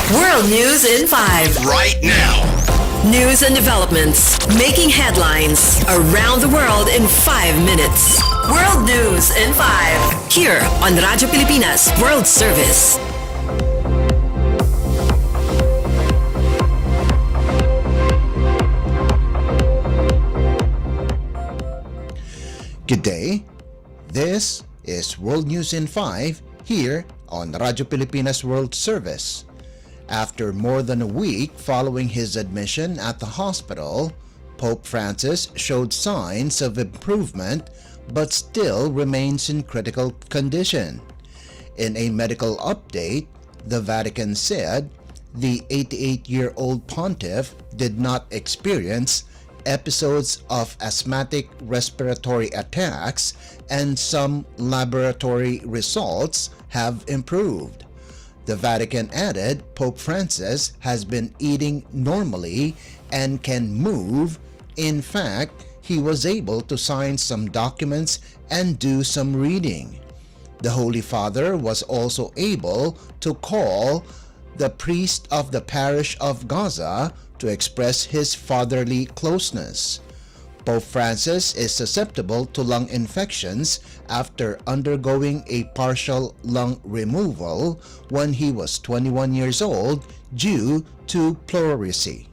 World News in 5. Right now. News and developments making headlines around the world in 5 minutes. World News in 5. Here on Radyo Pilipinas World Service. Good day. This is World News in 5 here on Radyo Pilipinas World Service. After more than a week following his admission at the hospital, Pope Francis showed signs of improvement but still remains in critical condition. In a medical update, the Vatican said the 88-year-old pontiff did not experience episodes of asthmatic respiratory attacks, and some laboratory results have improved. The Vatican added Pope Francis has been eating normally and can move. In fact, he was able to sign some documents and do some reading. The Holy Father was also able to call the priest of the parish of Gaza to express his fatherly closeness. Pope Francis is susceptible to lung infections after undergoing a partial lung removal when he was 21 years old due to pleurisy.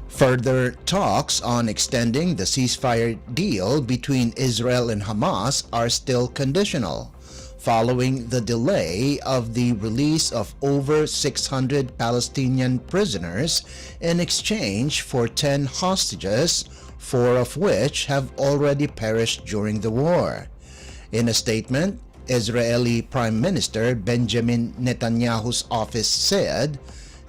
Further talks on extending the ceasefire deal between Israel and Hamas are still conditional, following the delay of the release of over 600 Palestinian prisoners in exchange for 10 hostages, 4 of which have already perished during the war. In a statement, Israeli Prime Minister Benjamin Netanyahu's office said,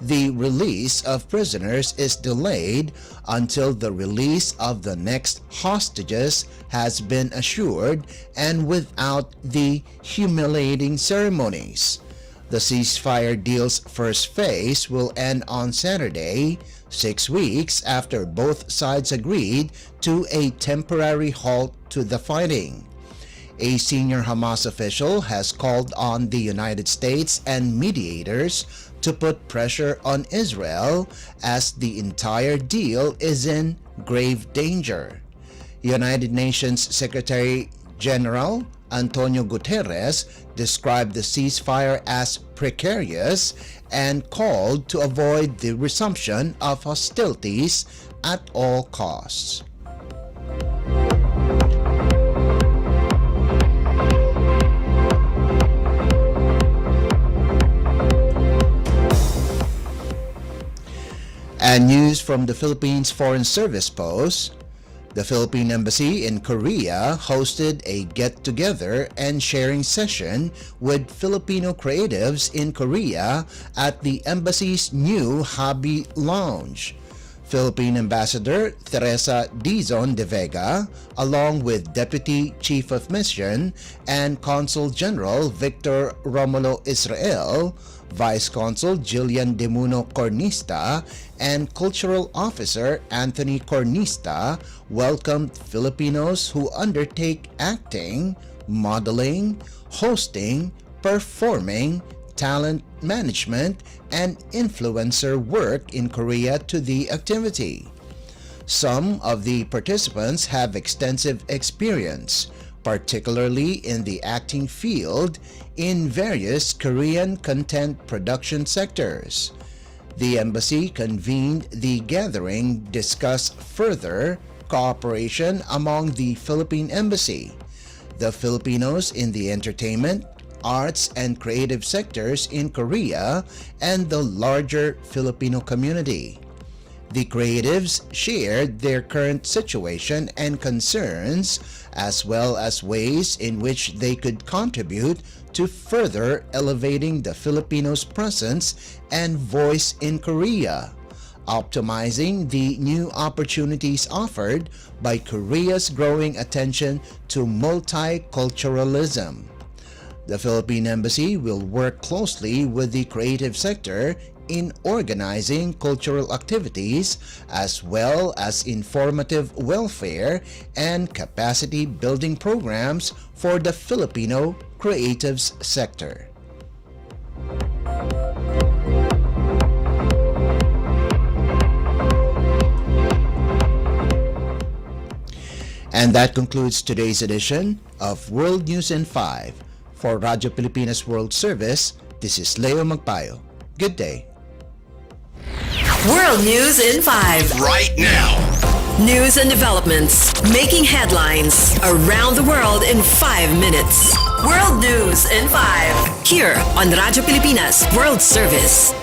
the release of prisoners is delayed until the release of the next hostages has been assured and without the humiliating ceremonies. The ceasefire deal's first phase will end on Saturday, 6 weeks after both sides agreed to a temporary halt to the fighting. A senior Hamas official has called on the United States and mediators to put pressure on Israel as the entire deal is in grave danger. United Nations Secretary General Antonio Guterres described the ceasefire as precarious and called to avoid the resumption of hostilities at all costs. And news from the Philippines Foreign Service Post, the Philippine Embassy in Korea hosted a get-together and sharing session with Filipino creatives in Korea at the embassy's new Hobby Lounge. Philippine Ambassador Teresa Dizon de Vega, along with Deputy Chief of Mission and Consul General Victor Romulo Israel, Vice Consul Jillian Demuno Cornista, and Cultural Officer Anthony Cornista welcomed Filipinos who undertake acting, modeling, hosting, performing, talent management, and influencer work in Korea to the activity. Some of the participants have extensive experience, particularly in the acting field, in various Korean content production sectors. The embassy convened the gathering to discuss further cooperation among the Philippine Embassy, the Filipinos in the entertainment, arts, and creative sectors in Korea, and the larger Filipino community. The creatives shared their current situation and concerns, as well as ways in which they could contribute to further elevating the Filipinos' presence and voice in Korea, optimizing the new opportunities offered by Korea's growing attention to multiculturalism. The Philippine Embassy will work closely with the creative sector in organizing cultural activities as well as informative welfare and capacity building programs for the Filipino creatives sector. And that concludes today's edition of World News in 5. For Radyo Pilipinas World Service, this is Leo Magpayo. Good day. World News in 5. Right now. News and developments making headlines around the world in 5 minutes. World News in 5. Here on Radyo Pilipinas World Service.